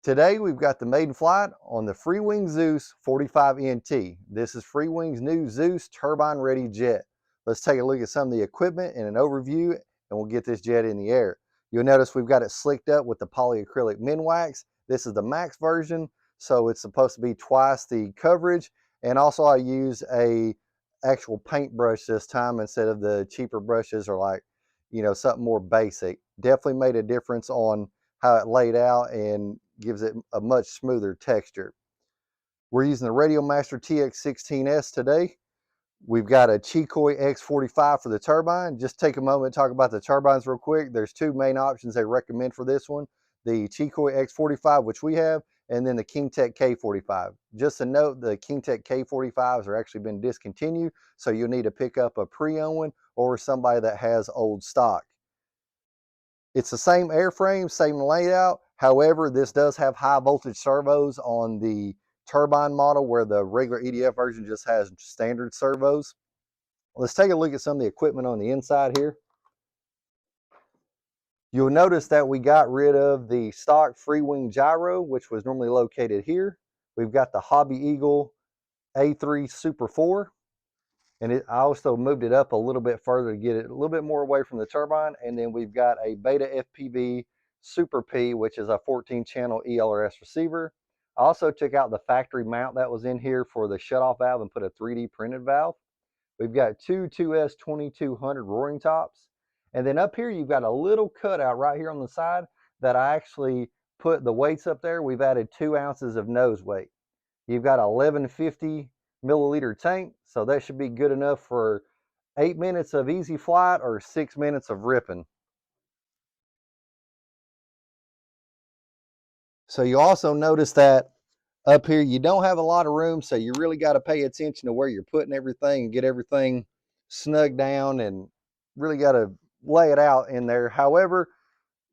Today we've got the maiden flight on the Freewing Zeus 45NT. This is Freewing's new Zeus turbine ready jet. Let's take a look at some of the equipment and an overview, and we'll get this jet in the air. You'll notice we've got it slicked up with the polyacrylic Minwax. This is the max version, so it's supposed to be twice the coverage. And also I use a actual paintbrush this time instead of the cheaper brushes, or like, something more basic. Definitely made a difference on how it laid out and gives it a much smoother texture. We're using the Radiomaster TX16S today. We've got a Chikoi X45 for the turbine. Just take a moment to talk about the turbines real quick. There's two main options they recommend for this one: the Chikoi X45, which we have, and then the KingTech K45. Just a note, the KingTech K45s are actually been discontinued, so you'll need to pick up a pre-owned one or somebody that has old stock. It's the same airframe, same layout. However, this does have high voltage servos on the turbine model, where the regular EDF version just has standard servos. Let's take a look at some of the equipment on the inside here. You'll notice that we got rid of the stock Freewing gyro, which was normally located here. We've got the Hobby Eagle A3 Super 4. And I also moved it up a little bit further to get it a little bit more away from the turbine. And then we've got a Beta FPV Super P, which is a 14-channel ELRS receiver. I also took out the factory mount that was in here for the shutoff valve and put a 3D printed valve. We've got two 2S 2200 roaring tops. And then up here, you've got a little cutout right here on the side that I actually put the weights up there. We've added 2 ounces of nose weight. You've got a 1150 milliliter tank, so that should be good enough for 8 minutes of easy flight or 6 minutes of ripping. So you also notice that up here you don't have a lot of room, so you really got to pay attention to where you're putting everything and get everything snug down, and really got to lay it out in there. However,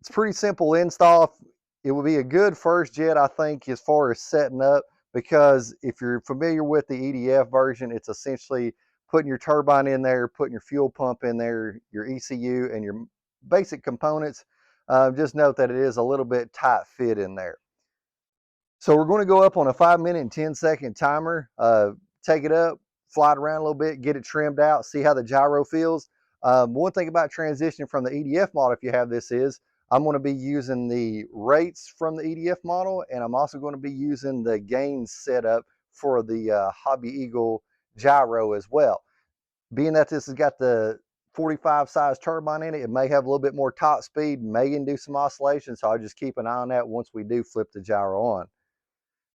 it's pretty simple install. It would be a good first jet, I think, as far as setting up, because if you're familiar with the EDF version, it's essentially putting your turbine in there, putting your fuel pump in there, your ECU, and your basic components. Just note that it is a little bit tight fit in there. So we're going to go up on a 5-minute and 10-second timer. Take it up, fly it around a little bit, get it trimmed out, see how the gyro feels. One thing about transitioning from the EDF model, if you have this, is I'm going to be using the rates from the EDF model, and I'm also going to be using the gain setup for the Hobby Eagle gyro as well. Being that this has got the 45 size turbine in it, it may have a little bit more top speed, may induce some oscillation, so I'll just keep an eye on that once we do flip the gyro on.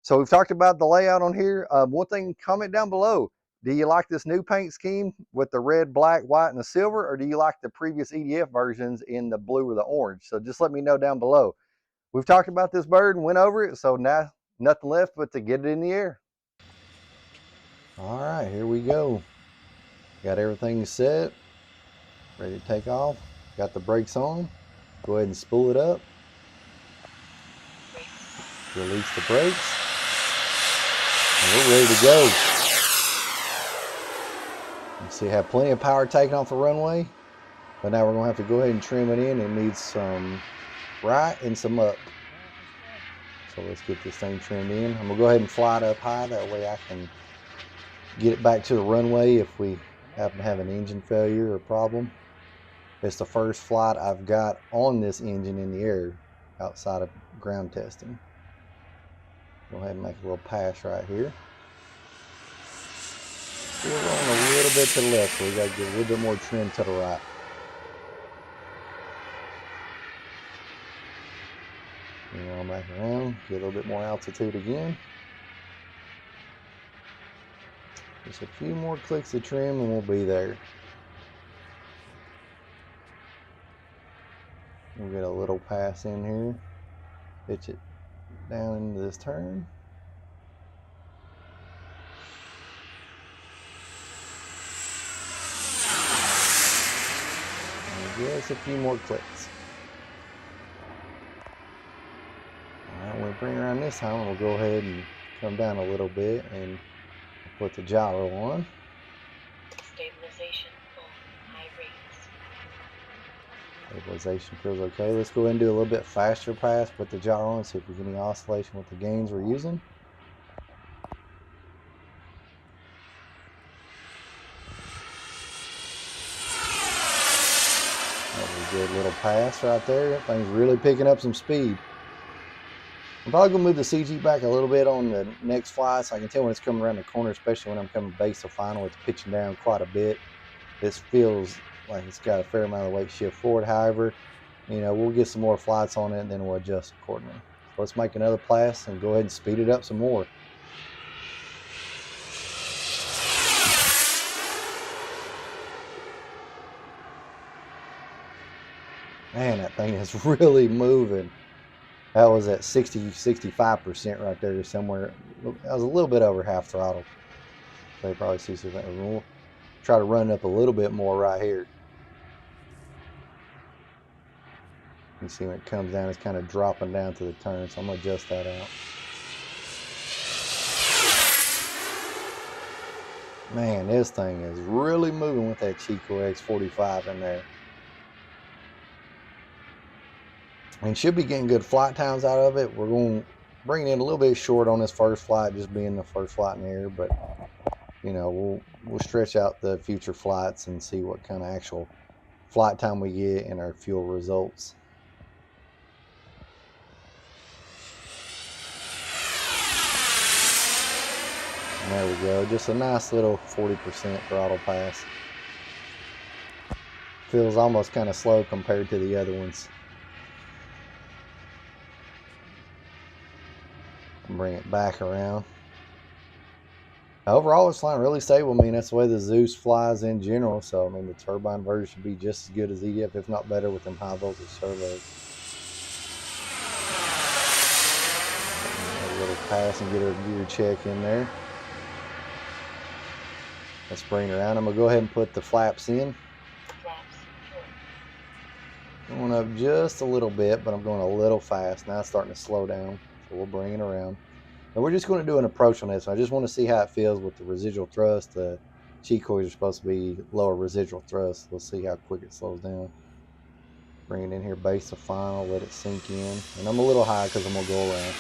So we've talked about the layout on here. One thing, comment down below. Do you like this new paint scheme with the red, black, white, and the silver, or do you like the previous EDF versions in the blue or the orange? So just let me know down below. We've talked about this bird and went over it, so now nothing left but to get it in the air. All right, here we go. Got everything set, ready to take off. Got the brakes on. Go ahead and spool it up. Release the brakes. And we're ready to go. You see, have plenty of power taken off the runway, but now we're going to have to go ahead and trim it in. It needs some right and some up. So let's get this thing trimmed in. I'm going to go ahead and fly it up high. That way I can get it back to the runway if we happen to have an engine failure or problem. It's the first flight I've got on this engine in the air outside of ground testing. Go ahead and make a little pass right here. We're rolling a little bit to the left, so we got to get a little bit more trim to the right. And roll back around, get a little bit more altitude again. Just a few more clicks of trim and we'll be there. We'll get a little pass in here, pitch it down into this turn. Just a few more clicks. Alright, when we bring around this time, we'll go ahead and come down a little bit and put the gyro on. Stabilization on high rates. Stabilization feels okay. Let's go ahead and do a little bit faster pass, put the gyro on, see if we get any oscillation with the gains we're using. That was a good little pass right there. That thing's really picking up some speed. I'm probably going to move the CG back a little bit on the next fly, so I can tell when it's coming around the corner, especially when I'm coming base to final. It's pitching down quite a bit. This feels like it's got a fair amount of weight shift forward. However, you know, we'll get some more flights on it and then we'll adjust accordingly. So let's make another pass and go ahead and speed it up some more. Man, that thing is really moving. That was at 65% right there somewhere. That was a little bit over half throttle. So you probably see something. We'll try to run it up a little bit more right here. You see when it comes down, it's kind of dropping down to the turn. So I'm going to adjust that out. Man, this thing is really moving with that Chico X45 in there. And should be getting good flight times out of it. We're going to bring it in a little bit short on this first flight, just being the first flight in the air. But, you know, we'll stretch out the future flights and see what kind of actual flight time we get and our fuel results. And there we go. Just a nice little 40% throttle pass. Feels almost kind of slow compared to the other ones. Bring it back around. Overall, it's flying really stable. I mean, that's the way the Zeus flies in general. So, I mean, the turbine version should be just as good as EDF, if not better, with them high voltage servos. A little pass and get our gear check in there. Let's bring it around. I'm going to go ahead and put the flaps in. Going up just a little bit, but I'm going a little fast. Now it's starting to slow down. So we'll bring it around. And we're just going to do an approach on this. I just want to see how it feels with the residual thrust. The Chico's are supposed to be lower residual thrust. We'll see how quick it slows down. Bring it in here, base to final, let it sink in. And I'm a little high because I'm going to go around.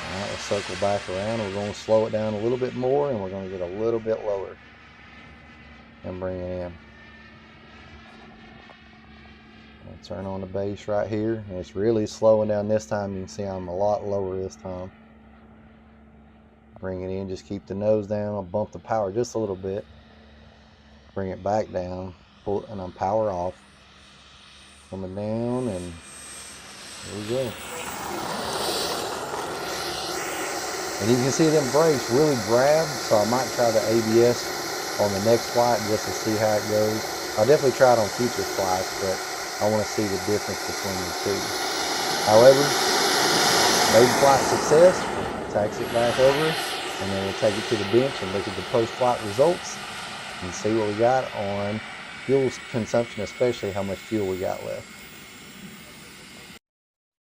All right, let's circle back around. We're going to slow it down a little bit more, and we're going to get a little bit lower and bring it in. I'll turn on the base right here, and it's really slowing down this time. You can see I'm a lot lower this time. Bring it in, just keep the nose down. I'll bump the power just a little bit. Bring it back down, pull it, and I'm power off. Coming down, and there we go. And you can see them brakes really grab, so I might try the ABS on the next flight just to see how it goes. I'll definitely try it on future flights, but I want to see the difference between the two. However, maiden flight success, we'll taxi it back over, and then we'll take it to the bench and look at the post-flight results and see what we got on fuel consumption, especially how much fuel we got left.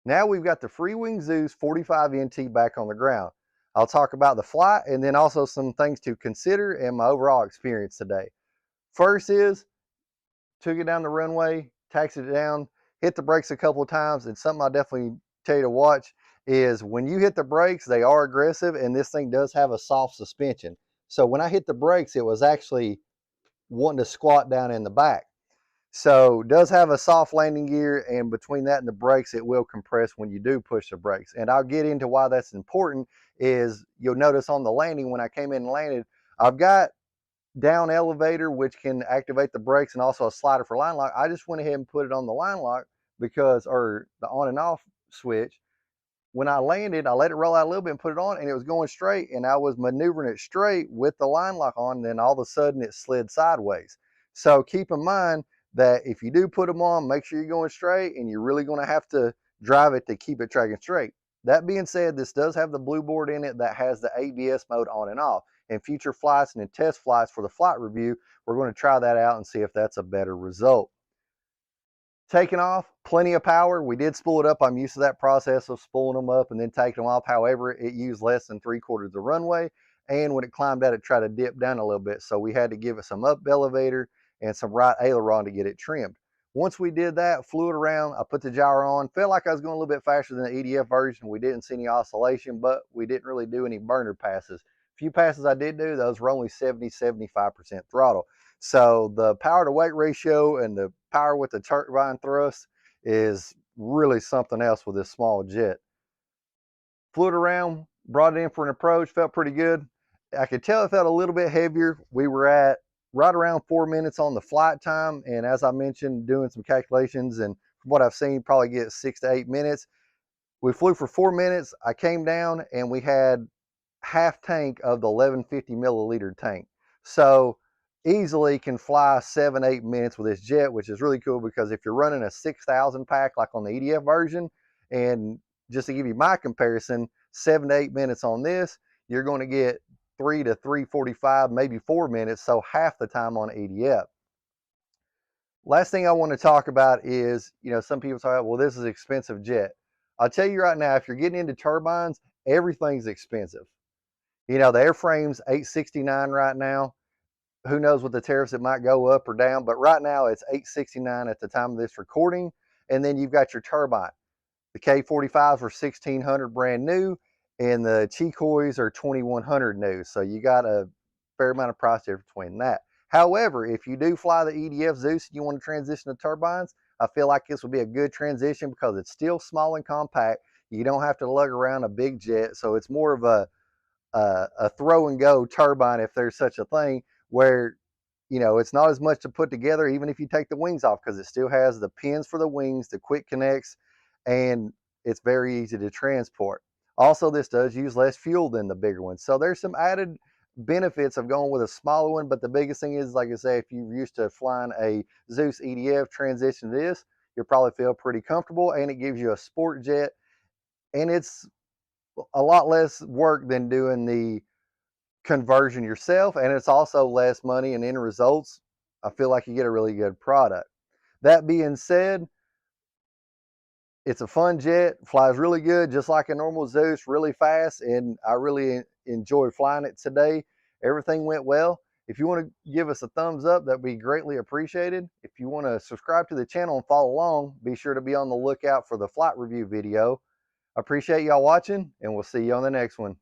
Now we've got the Freewing Zeus 45NT back on the ground. I'll talk about the flight and then also some things to consider and my overall experience today. First is, took it down the runway, taxied it down, hit the brakes a couple of times, and something I definitely tell you to watch is when you hit the brakes, they are aggressive, and this thing does have a soft suspension. So when I hit the brakes, it was actually wanting to squat down in the back. So it does have a soft landing gear, and between that and the brakes, it will compress when you do push the brakes. And I'll get into why that's important. Is you'll notice on the landing, when I came in and landed, I've got down elevator, which can activate the brakes, and also a slider for line lock. I just went ahead and put it on the line lock because, or the on and off switch. When I landed, I let it roll out a little bit and put it on, and it was going straight, and I was maneuvering it straight with the line lock on, and then all of a sudden it slid sideways. So keep in mind that if you do put them on, make sure you're going straight, and you're really going to have to drive it to keep it tracking straight. That being said, this does have the blue board in it that has the ABS mode on and off. In future flights and in test flights for the flight review, we're going to try that out and see if that's a better result. Taking off, plenty of power. We did spool it up. I'm used to that process of spooling them up and then taking them off. However, it used less than 3/4 of the runway. and when it climbed out, it tried to dip down a little bit. So we had to give it some up elevator and some right aileron to get it trimmed. Once we did that, flew it around, I put the gyro on, felt like I was going a little bit faster than the EDF version. We didn't see any oscillation, but we didn't really do any burner passes. Few passes I did do, those were only 70-75% throttle. So the power to weight ratio and the power with the turbine thrust is really something else with this small jet. Flew it around, brought it in for an approach, felt pretty good. I could tell it felt a little bit heavier. We were at right around 4 minutes on the flight time, and as I mentioned, doing some calculations, and from what I've seen, probably get 6 to 8 minutes. We flew for 4 minutes. I came down and we had half tank of the 1150 milliliter tank. So easily can fly 7-8 minutes with this jet, which is really cool because if you're running a 6,000 pack like on the EDF version, and just to give you my comparison, 7 to 8 minutes on this, you're going to get 3 to 3:45, maybe 4 minutes, so half the time on EDF. Last thing I want to talk about is, some people say, well, this is an expensive jet. I'll tell you right now, if you're getting into turbines, everything's expensive. The airframe's $869 right now. Who knows with the tariffs, it might go up or down, but right now it's $869 at the time of this recording. And then you've got your turbine. The K45s were $1,600 brand new, and the Chikois are $2,100 new. So you got a fair amount of price difference between that. However, if you do fly the EDF Zeus and you want to transition to turbines, I feel like this would be a good transition because it's still small and compact. You don't have to lug around a big jet, so it's more of a throw and go turbine, if there's such a thing, where it's not as much to put together even if you take the wings off, because it still has the pins for the wings, the quick connects, and it's very easy to transport. Also, this does use less fuel than the bigger one, so there's some added benefits of going with a smaller one. But the biggest thing is, like I say, if you're used to flying a Zeus EDF, transition to this, you'll probably feel pretty comfortable, and it gives you a sport jet, and it's a lot less work than doing the conversion yourself, and it's also less money, and in results, I feel like you get a really good product. That being said, it's a fun jet, flies really good, just like a normal Zeus, really fast, and I really enjoyed flying it today. Everything went well. If you want to give us a thumbs up, that'd be greatly appreciated. If you want to subscribe to the channel and follow along, be sure to be on the lookout for the flight review video. I appreciate y'all watching, and we'll see you on the next one.